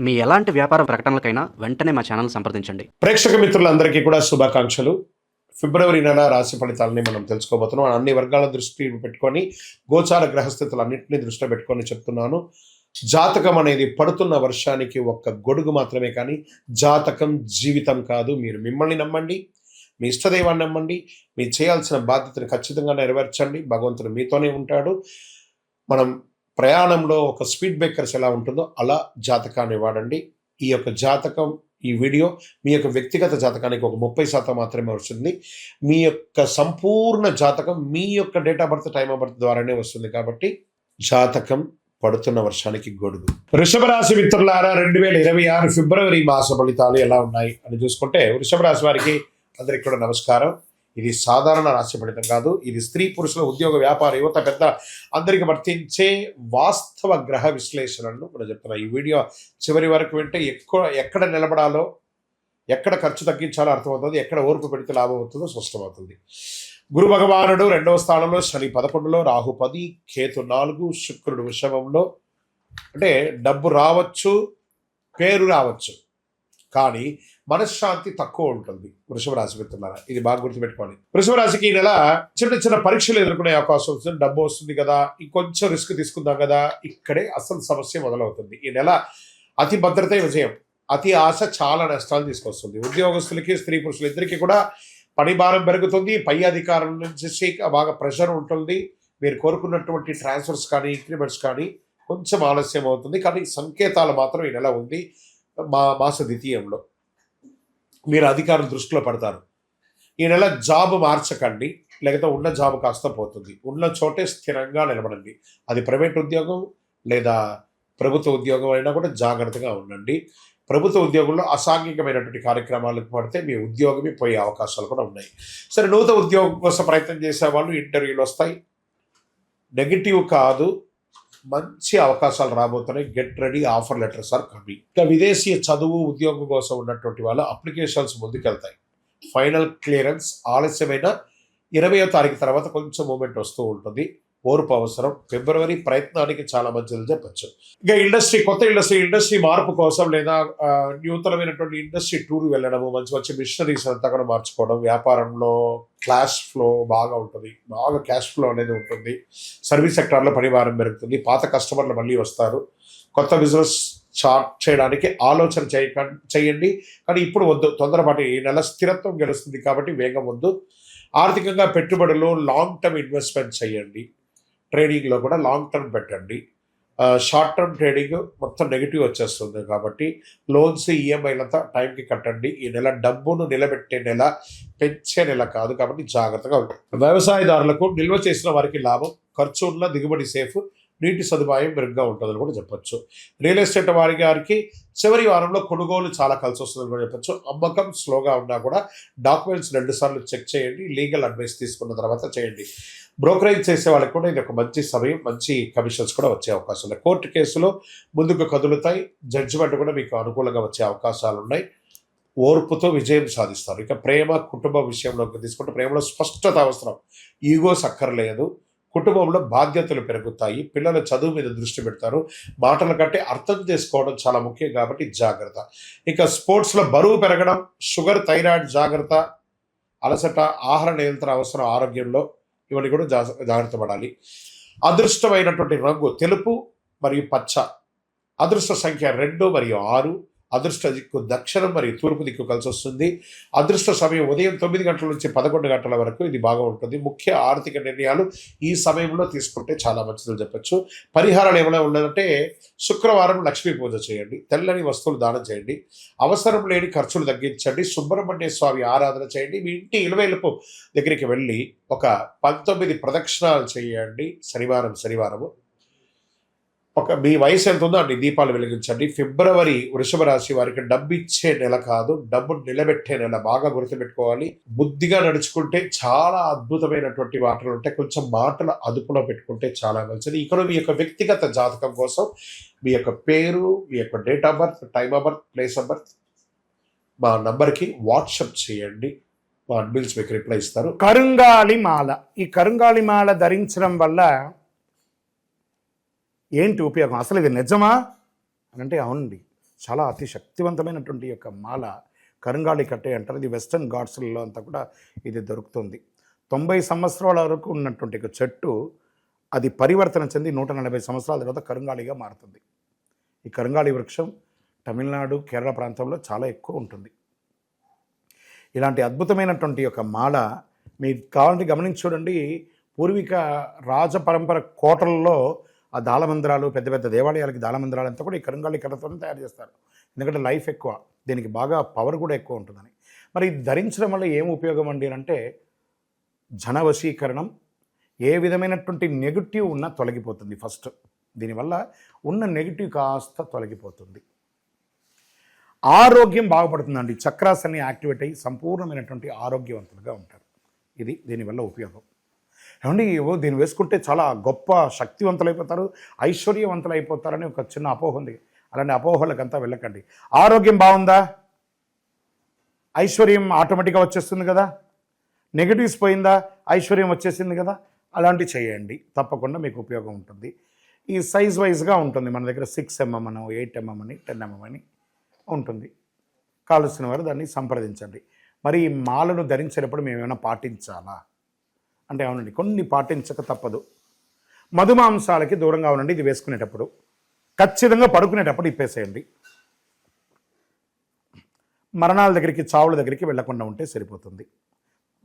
మీ ఎలాంటి వ్యాపార ప్రకటనలకైనా వెంటనే మా ఛానల్ సంప్రదించండి. ప్రేక్షక మిత్రులందరికీ కూడా శుభాకాంక్షలు. ఫిబ్రవరి నెల రాశి ఫలితాలని మనం తెలుసుకోబోతున్నాం. అన్ని వర్గాల దృష్టి పెట్టుకొని గోచార గ్రహస్థితులన్నింటినీ దృష్టిలో పెట్టుకొని చెప్తున్నాను. జాతకం అనేది పడుతున్న వర్షానికి ఒక్క గొడుగు మాత్రమే, కానీ జాతకం జీవితం కాదు. మీరు మిమ్మల్ని నమ్మండి, మీ ఇష్టదైవాన్ని నమ్మండి, మీరు చేయాల్సిన బాధ్యతను ఖచ్చితంగా నెరవేర్చండి. భగవంతుడు మీతోనే ఉంటాడు. మనం ప్రయాణంలో ఒక స్పీడ్ బ్రేకర్స్ ఎలా ఉంటుందో అలా జాతకాన్ని వాడండి. ఈ యొక్క జాతకం, ఈ వీడియో మీ యొక్క వ్యక్తిగత జాతకానికి ఒక 30% మాత్రమే వస్తుంది. మీ యొక్క సంపూర్ణ జాతకం మీ యొక్క date of birth, time of birth ద్వారానే వస్తుంది. కాబట్టి జాతకం పడుతున్న వర్షానికి గొడుగు. వృషభ రాశి మిత్రులారా, 2026 ఫిబ్రవరి మాస ఫలితాలు ఎలా ఉన్నాయి అని చూసుకుంటే, వృషభ రాశి వారికి అందరికీ కూడా నమస్కారం. ఇది సాధారణ రాశి ఫలితం కాదు. ఇది స్త్రీ పురుషుల ఉద్యోగ వ్యాపార యువత పెద్ద అందరికి వర్తించే వాస్తవ గ్రహ విశ్లేషణను మనం చెప్తున్నాం. ఈ వీడియో చివరి వరకు వింటే ఎక్కడ నిలబడాలో, ఎక్కడ ఖర్చు తగ్గించాలో అర్థమవుతుంది, ఎక్కడ ఓర్పు పెడితే లాభం అవుతుందో స్పష్టమవుతుంది. గురు భగవానుడు 2వ స్థానంలో, శని 11లో, రాహు 10, కేతు 4, శుక్రుడు వృషభంలో. అంటే డబ్బు రావచ్చు, పేరు రావచ్చు, కానీ మనశ్శాంతి తక్కువ ఉంటుంది. వృషభ రాశి మిత్రులారా, ఇది బాగా గుర్తుపెట్టుకోండి. వృషభ రాశికి ఈ నెల చిన్న చిన్న పరీక్షలు ఎదుర్కొనే అవకాశం వస్తుంది. డబ్బు వస్తుంది కదా, ఇంకొంచెం రిస్క్ తీసుకుందాం కదా, ఇక్కడే అసలు సమస్య మొదలవుతుంది. ఈ నెల అతి భద్రతే విజయం, అతి ఆశ చాలా నష్టాలు తీసుకొస్తుంది. ఉద్యోగస్తులకి, స్త్రీ పురుషులు ఇద్దరికి కూడా పని భారం పెరుగుతుంది. పై అధికారుల నుంచి బాగా ప్రెషర్ ఉంటుంది. మీరు కోరుకున్నటువంటి ట్రాన్స్ఫర్స్ కానీ, ఇంక్రిమెంట్స్ కానీ కొంచెం ఆలస్యం అవుతుంది, కానీ సంకేతాలు మాత్రం ఈ నెల ఉంది. మాస ద్వితీయంలో మీరు అధికారుల దృష్టిలో పడతారు. ఈ నెల జాబ్ మార్చకండి, లేకపోతే ఉన్న జాబ్ కాస్త పోతుంది. ఉన్న చోటే స్థిరంగా నిలబడండి. అది ప్రైవేట్ ఉద్యోగం లేదా ప్రభుత్వ ఉద్యోగం అయినా కూడా జాగ్రత్తగా ఉండండి. ప్రభుత్వ ఉద్యోగంలో అసాంఘికమైనటువంటి కార్యక్రమాలకు పడితే మీ ఉద్యోగమే పోయే అవకాశాలు కూడా ఉన్నాయి. సరే, నూతన ఉద్యోగం కోసం ప్రయత్నం చేసే వాళ్ళు ఇంటర్వ్యూలు వస్తాయి. నెగిటివ్ కాదు, మంచి అవకాశాలు రాబోతున్నాయి. Get ready, offer letters are coming. ఇంకా విదేశీ చదువు, ఉద్యోగం కోసం ఉన్నటువంటి వాళ్ళ అప్లికేషన్స్ ముందుకెళ్తాయి. ఫైనల్ క్లియరెన్స్ ఆలస్యమైన 20వ తారీఖు తర్వాత కొంచెం మూమెంట్ వస్తూ ఉంటుంది. ఓర్పు అవసరం. ఫిబ్రవరి ప్రయత్నానికి చాలా మంచిది చెప్పచ్చు. ఇంకా కొత్త ఇండస్ట్రీ మార్పు కోసం లేదా నూతనమైనటువంటి ఇండస్ట్రీ టూర్ వెళ్ళడము, మంచి మిషనరీస్ అంతా కూడా మార్చుకోవడం. వ్యాపారంలో క్యాష్ ఫ్లో బాగా ఉంటుంది, బాగా క్యాష్ ఫ్లో అనేది ఉంటుంది. సర్వీస్ సెక్టార్లో పని భారం పెరుగుతుంది. పాత కస్టమర్లు మళ్ళీ వస్తారు. కొత్త బిజినెస్ స్టార్ట్ చేయడానికి ఆలోచన చేయండి, కానీ ఇప్పుడు వద్దు, తొందరపాటు. ఈ నెల స్థిరత్వం గెలుస్తుంది కాబట్టి వేగం వద్దు. ఆర్థికంగా పెట్టుబడులు, లాంగ్ టర్మ్ ఇన్వెస్ట్మెంట్ చేయండి. ట్రేడింగ్లో కూడా లాంగ్ టర్మ్ పెట్టండి. షార్ట్ టర్మ్ ట్రేడింగ్ మొత్తం నెగిటివ్ వచ్చేస్తుంది కాబట్టి లోన్స్, ఈఎంఐలంతా టైంకి కట్టండి. ఈ నెల డబ్బును నిలబెట్టే నెల, పెంచే నెల కాదు, కాబట్టి జాగ్రత్తగా ఉంటుంది. వ్యవసాయదారులకు నిల్వ చేసిన వారికి లాభం, ఖర్చు ఉన్న దిగుబడి సేఫ్, నీటి సదుపాయం మెరుగ్గా ఉంటుందని కూడా చెప్పొచ్చు. రియల్ ఎస్టేట్ గారికి చివరి వారంలో కొనుగోలు చాలా కలిసి వస్తుందని కూడా చెప్పొచ్చు. అమ్మకం స్లోగా ఉన్నా కూడా డాక్యుమెంట్స్ 2 సార్లు చెక్ చేయండి. లీగల్ అడ్వైస్ తీసుకున్న తర్వాత చేయండి. బ్రోకరేజ్ చేసే వాళ్ళకి కూడా ఇది ఒక మంచి సమయం, మంచి కమిషన్స్ కూడా వచ్చే అవకాశం ఉన్నాయి. కోర్టు కేసులో ముందుకు కదులుతాయి. జడ్జిమెంట్ కూడా మీకు అనుకూలంగా వచ్చే అవకాశాలు ఉన్నాయి. ఓర్పుతో విజయం సాధిస్తారు. ఇక ప్రేమ, కుటుంబ విషయంలోకి తీసుకుంటే ప్రేమలో స్పష్టత అవసరం, ఈగోస్ అక్కర్లేదు. కుటుంబంలో బాధ్యతలు పెరుగుతాయి. పిల్లల చదువు మీద దృష్టి పెడతారు. మాటల కంటే అర్థం చేసుకోవడం చాలా ముఖ్యం కాబట్టి జాగ్రత్త. ఇక స్పోర్ట్స్లో బరువు పెరగడం, షుగర్, థైరాయిడ్ జాగ్రత్త, అలసట, ఆహార నియంత్రణ అవసరం. ఆరోగ్యంలో ఇవన్నీ కూడా జాగ్రత్త పడాలి. అదృష్టమైనటువంటి రంగు తెలుపు మరియు పచ్చ. అదృష్ట సంఖ్య 2 మరియు 6. అదృష్ట దిక్కు దక్షిణం మరియు తూర్పు దిక్కు కలిసి వస్తుంది. అదృష్ట సమయం ఉదయం 9 గంటల నుంచి 11 గంటల వరకు ఇది బాగా ఉంటుంది. ముఖ్య ఆర్థిక నిర్ణయాలు ఈ సమయంలో తీసుకుంటే చాలా మంచిదని చెప్పచ్చు. పరిహారాలు ఏమైనా ఉన్నదంటే, శుక్రవారం లక్ష్మీ పూజ చేయండి, తెల్లని వస్తువులు దానం చేయండి, అవసరం లేని ఖర్చులు తగ్గించండి, సుబ్రహ్మణ్య స్వామి ఆరాధన చేయండి. మీ ఇంటి ఇలవేలుపు దగ్గరికి వెళ్ళి ఒక 19 ప్రదక్షిణాలు చేయండి. శనివారము మీ వయసు ఎంత ఉందో అన్ని దీపాలు వెలిగించండి. ఫిబ్రవరి వృషభ రాశి వారికి డబ్బు ఇచ్చే నెల కాదు, డబ్బు నిలబెట్టే నెల. బాగా గుర్తుపెట్టుకోవాలి. బుద్ధిగా నడుచుకుంటే చాలా అద్భుతమైనటువంటి మాటలు ఉంటాయి. కొంచెం మాటలు అదుపులో పెట్టుకుంటే చాలా మంచిది. ఇక్కడ మీ యొక్క వ్యక్తిగత జాతకం కోసం మీ యొక్క పేరు, మీ యొక్క date of birth, time of birth, place of birth మా నంబర్కి వాట్సాప్ చేయండి. మా అడ్మిన్స్ మీకు రిప్లై ఇస్తారు. కరుంగాలి మాల. ఈ కరుంగాలి మాల ధరించడం వల్ల ఏంటి ఉపయోగం? అసలు ఇది నిజమా అని అంటే అవునండి. చాలా అతి శక్తివంతమైనటువంటి యొక్క మాల కరుంగాళి కట్టే అంటారు. ఇది వెస్టర్న్ ఘాట్స్లలో అంతా కూడా ఇది దొరుకుతుంది. 90 సంవత్సరాల వరకు ఉన్నటువంటి ఒక చెట్టు అది పరివర్తన చెంది 140 సంవత్సరాల తర్వాత కరుంగాళిగా మారుతుంది. ఈ కరుంగాళి వృక్షం తమిళనాడు, కేరళ ప్రాంతంలో చాలా ఎక్కువ ఉంటుంది. ఇలాంటి అద్భుతమైనటువంటి యొక్క మాల మీకు కావాలంటే గమనించి చూడండి. పూర్వీక రాజపరంపర కోటలలో ఆ దాళమందిరాలు, పెద్ద పెద్ద దేవాలయాలకి దాళమందిరాలు అంతా కూడా ఈ కరుంగాళి కర్రతోనే తయారు చేస్తారు. ఎందుకంటే లైఫ్ ఎక్కువ, దీనికి బాగా పవర్ కూడా ఎక్కువ ఉంటుందని. మరి ఇది ధరించడం వల్ల ఏం ఉపయోగం అండి అంటే జన వశీకరణం, ఏ విధమైనటువంటి నెగిటివ్ ఉన్నా తొలగిపోతుంది. ఫస్ట్ దీనివల్ల ఉన్న నెగిటివ్ కాస్త తొలగిపోతుంది. ఆరోగ్యం బాగుపడుతుందండి. చక్రాస్ అన్ని యాక్టివేట్ అయ్యి సంపూర్ణమైనటువంటి ఆరోగ్యవంతులుగా ఉంటారు. ఇది దీనివల్ల ఉపయోగం. ఏమండి దీన్ని వేసుకుంటే చాలా గొప్ప శక్తివంతులైపోతారు, ఐశ్వర్యవంతులైపోతారని ఒక చిన్న అపోహ ఉంది. అలాంటి అపోహలకంతా వెళ్ళకండి. ఆరోగ్యం బాగుందా, ఐశ్వర్యం ఆటోమేటిక్గా వచ్చేస్తుంది కదా. నెగిటివ్స్ పోయిందా, ఐశ్వర్యం వచ్చేసింది కదా. అలాంటివి చేయండి, తప్పకుండా మీకు ఉపయోగం ఉంటుంది. ఈ సైజ్ వైజ్గా ఉంటుంది. మన దగ్గర 6 mm అని, 8 mm అని, 10 mm అని ఉంటుంది. కావలసిన వారు దాన్ని సంప్రదించండి. మరి ఈ మాలను ధరించేటప్పుడు మేము ఏమైనా పాటించాలా అంటే అవునండి, కొన్ని పాటించక తప్పదు. మధుమాంసాలకి దూరంగా ఉండండి. ఇది వేసుకునేటప్పుడు ఖచ్చితంగా పడుకునేటప్పుడు ఇప్పేసేయండి. మరణాల దగ్గరికి, చావుల దగ్గరికి వెళ్లకుండా ఉంటే సరిపోతుంది.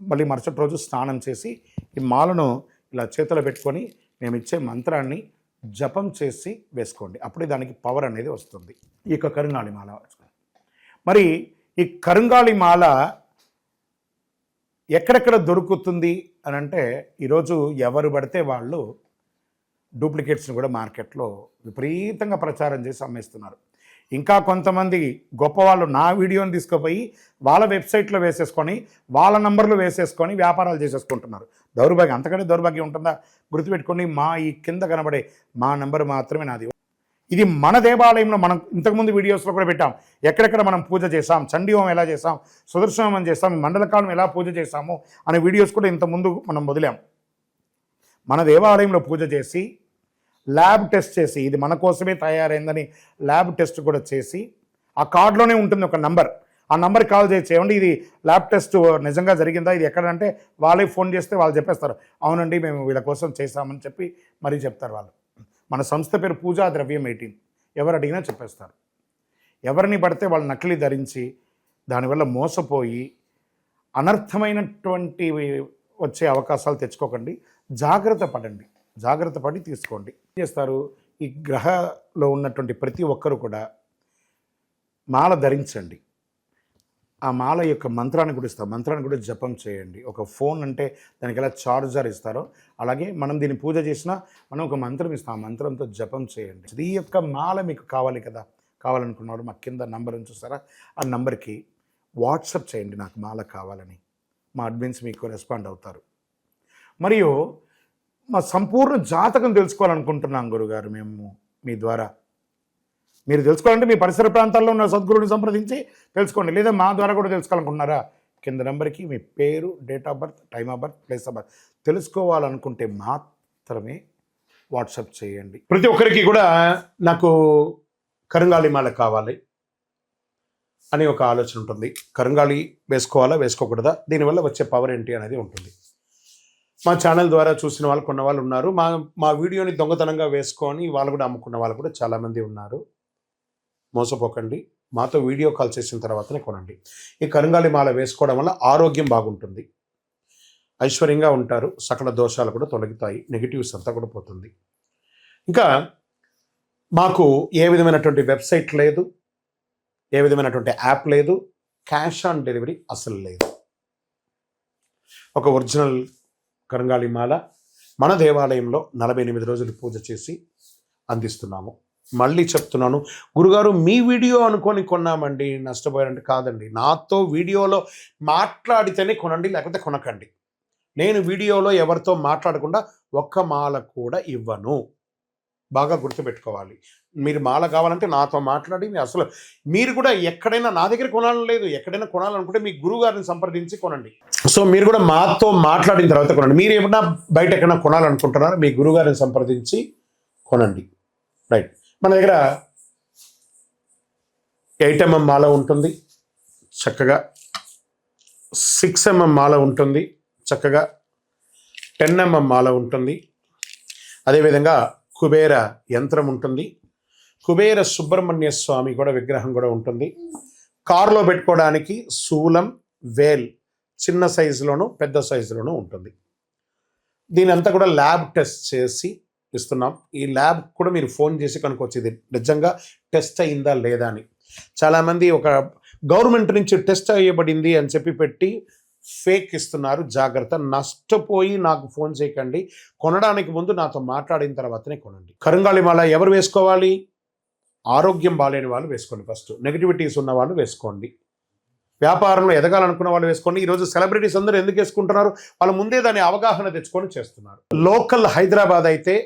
మళ్ళీ మరుసటి రోజు స్నానం చేసి ఈ మాలను ఇలా చేతిలో పెట్టుకొని మేము ఇచ్చే మంత్రాన్ని జపం చేసి వేసుకోండి. అప్పుడే దానికి పవర్ అనేది వస్తుంది. ఈ యొక్క కరుంగాళి మాల. మరి ఈ కరుంగాళి మాల ఎక్కడెక్కడ దొరుకుతుంది అని అంటే ఈరోజు ఎవరు పడితే వాళ్ళు డూప్లికేట్స్ని కూడా మార్కెట్లో విపరీతంగా ప్రచారం చేసి అమ్మేస్తున్నారు. ఇంకా కొంతమంది గొప్పవాళ్ళు నా వీడియోని తీసుకుపోయి వాళ్ళ వెబ్సైట్లో వేసేసుకొని వాళ్ళ నంబర్లు వేసేసుకొని వ్యాపారాలు చేసేసుకుంటున్నారు. దౌర్భాగ్యం, అంతకంటే దౌర్భాగ్యం ఉంటుందా? గుర్తుపెట్టుకొని మా ఈ కింద కనబడే మా నంబర్ మాత్రమే నాది. ఇది మన దేవాలయంలో మనం ఇంతకుముందు వీడియోస్లో కూడా పెట్టాం. ఎక్కడెక్కడ మనం పూజ చేసాం, చండీ హోమం ఎలా చేసాం, సుదర్శన హోమం చేసాం, మండలకాలం ఎలా పూజ చేసాము అనే వీడియోస్ కూడా ఇంతకుముందు మనం వదిలాం. మన దేవాలయంలో పూజ చేసి ల్యాబ్ టెస్ట్ చేసి ఇది మన కోసమే తయారైందని ల్యాబ్ టెస్ట్ కూడా చేసి ఆ కార్డులోనే ఉంటుంది ఒక నంబర్. ఆ నంబర్కి కాల్ చేసి ఏమండి ఇది ల్యాబ్ టెస్ట్ నిజంగా జరిగిందా, ఇది ఎక్కడంటే వాళ్ళే ఫోన్ చేస్తే వాళ్ళు చెప్పేస్తారు అవునండి మేము వీళ్ళ కోసం చేశామని చెప్పి మరీ చెప్తారు వాళ్ళు. మన సంస్థ పేరు పూజా ద్రవ్యం 18. ఎవరు అడిగినా చెప్పేస్తారు. ఎవరిని పడితే వాళ్ళు నకిలీ ధరించి దానివల్ల మోసపోయి అనర్థమైనటువంటి వచ్చే అవకాశాలు తెచ్చుకోకండి. జాగ్రత్త పడండి, జాగ్రత్త పడి తీసుకోండి. ఏం చేస్తారు, ఈ గ్రహలో ఉన్నటువంటి ప్రతి ఒక్కరు కూడా మాల ధరించండి. ఆ మాల యొక్క మంత్రాన్ని కూడా ఇస్తారు, మంత్రాన్ని కూడా జపం చేయండి. ఒక ఫోన్ అంటే దానికి ఎలా చార్జర్ ఇస్తారో అలాగే మనం దీన్ని పూజ చేసినా మనం ఒక మంత్రం ఇస్తాం, ఆ మంత్రంతో జపం చేయండి. ఈ యొక్క మాల మీకు కావాలి కదా, కావాలనుకున్నవాడు మా కింద నంబర్ చూస్తారా, ఆ నంబర్కి వాట్సాప్ చేయండి నాకు మాల కావాలని. మా అడ్మిన్స్ మీకు రెస్పాండ్ అవుతారు. మరియు మా సంపూర్ణ జాతకం తెలుసుకోవాలనుకుంటున్నాం గురుగారు మేము మీ ద్వారా. మీరు తెలుసుకోవాలంటే మీ పరిసర ప్రాంతాల్లో ఉన్న సద్గురుని సంప్రదించి తెలుసుకోండి, లేదా మా ద్వారా కూడా తెలుసుకోవాలనుకుంటున్నారా, కింద నెంబర్కి మీ పేరు, date of birth, time of birth, place of birth తెలుసుకోవాలనుకుంటే మాత్రమే వాట్సాప్ చేయండి. ప్రతి ఒక్కరికి కూడా నాకు కరుంగాళి మాల కావాలి అనే ఒక ఆలోచన ఉంటుంది. కరుంగాళి వేసుకోవాలా వేసుకోకూడదా, దీనివల్ల వచ్చే పవర్ ఏంటి అనేది ఉంటుంది. మా ఛానల్ ద్వారా చూసిన వాళ్ళు కొన్న వాళ్ళు ఉన్నారు. మా వీడియోని దొంగతనంగా వేసుకొని వాళ్ళు కూడా అమ్ముకున్న వాళ్ళు కూడా చాలామంది ఉన్నారు. మోసపోకండి, మాతో వీడియో కాల్ చేసిన తర్వాతనే కొనండి. ఈ కరుంగాళి మాల వేసుకోవడం వల్ల ఆరోగ్యం బాగుంటుంది, ఐశ్వర్యంగా ఉంటారు, సకల దోషాలు కూడా తొలగుతాయి, నెగిటివ్స్ అంతా కూడా పోతుంది. ఇంకా మాకు ఏ విధమైనటువంటి వెబ్సైట్ లేదు, ఏ విధమైనటువంటి యాప్ లేదు, క్యాష్ ఆన్ డెలివరీ అసలు లేదు. ఒక ఒరిజినల్ కరుంగాళి మాల మన దేవాలయంలో 48 రోజులు పూజ చేసి అందిస్తున్నాము. మళ్ళీ చెప్తున్నాను, గురుగారు మీ వీడియో అనుకొని కొన్నామండి నష్టపోయారంటే కాదండి, నాతో వీడియోలో మాట్లాడితేనే కొనండి, లేకపోతే కొనకండి. నేను వీడియోలో ఎవరితో మాట్లాడకుండా ఒక్క మాల కూడా ఇవ్వను. బాగా గుర్తుపెట్టుకోవాలి. మీరు మాల కావాలంటే నాతో మాట్లాడి అసలు మీరు కూడా ఎక్కడైనా నా దగ్గర కొనాలని లేదు, ఎక్కడైనా కొనాలనుకుంటే మీ గురువు గారిని సంప్రదించి కొనండి. సో మీరు కూడా మాతో మాట్లాడిన తర్వాత కొనండి. మీరు ఏమన్నా బయట ఎక్కడైనా కొనాలనుకుంటున్నారో మీ గురువు గారిని సంప్రదించి కొనండి. రైట్. మన దగ్గర 8 mm మాల ఉంటుంది చక్కగా, 6 mm మాల ఉంటుంది చక్కగా, 10 mm మాల ఉంటుంది. అదేవిధంగా కుబేర యంత్రం ఉంటుంది, కుబేర సుబ్రహ్మణ్య స్వామి కూడా విగ్రహం కూడా ఉంటుంది. కారులో పెట్టుకోవడానికి శూలం, వేల్ చిన్న సైజులోను పెద్ద సైజులోను ఉంటుంది. దీని అంతా కూడా ల్యాబ్ టెస్ట్ చేసి ఇస్తున్నాం. ఈ ల్యాబ్ కూడా మీరు ఫోన్ చేసి కనుక్కోవచ్చు ఇది నిజంగా టెస్ట్ అయిందా లేదా అని. చాలామంది ఒక గవర్నమెంట్ నుంచి టెస్ట్ అయ్యబడింది అని చెప్పి పెట్టి ఫేక్ ఇస్తున్నారు. జాగ్రత్త, నష్టపోయి నాకు ఫోన్ చేయకండి. కొనడానికి ముందు నాతో మాట్లాడిన తర్వాతనే కొనండి. కరుంగాళి మాల ఎవరు వేసుకోవాలి? ఆరోగ్యం బాలేని వాళ్ళు వేసుకోండి. ఫస్ట్ నెగిటివిటీస్ ఉన్న వాళ్ళు వేసుకోండి. వ్యాపారంలో ఎదగాలనుకున్న వాళ్ళు వేసుకోండి. ఈరోజు సెలబ్రిటీస్ అందరూ ఎందుకు వేసుకుంటున్నారు? వాళ్ళు ముందే దాని అవగాహన తెచ్చుకొని చేస్తున్నారు. లోకల్ హైదరాబాద్ అయితే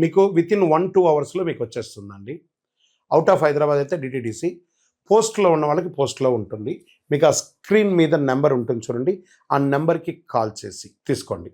మీకు వితిన్ 1-2 అవర్స్లో మీకు వచ్చేస్తుందండి. అవుట్ ఆఫ్ హైదరాబాద్ అయితే డిటిడిసి. పోస్ట్లో ఉన్న వాళ్ళకి పోస్ట్లో ఉంటుంది. మీకు ఆ స్క్రీన్ మీద నెంబర్ ఉంటుంది చూడండి, ఆ నెంబర్కి కాల్ చేసి తీసుకోండి.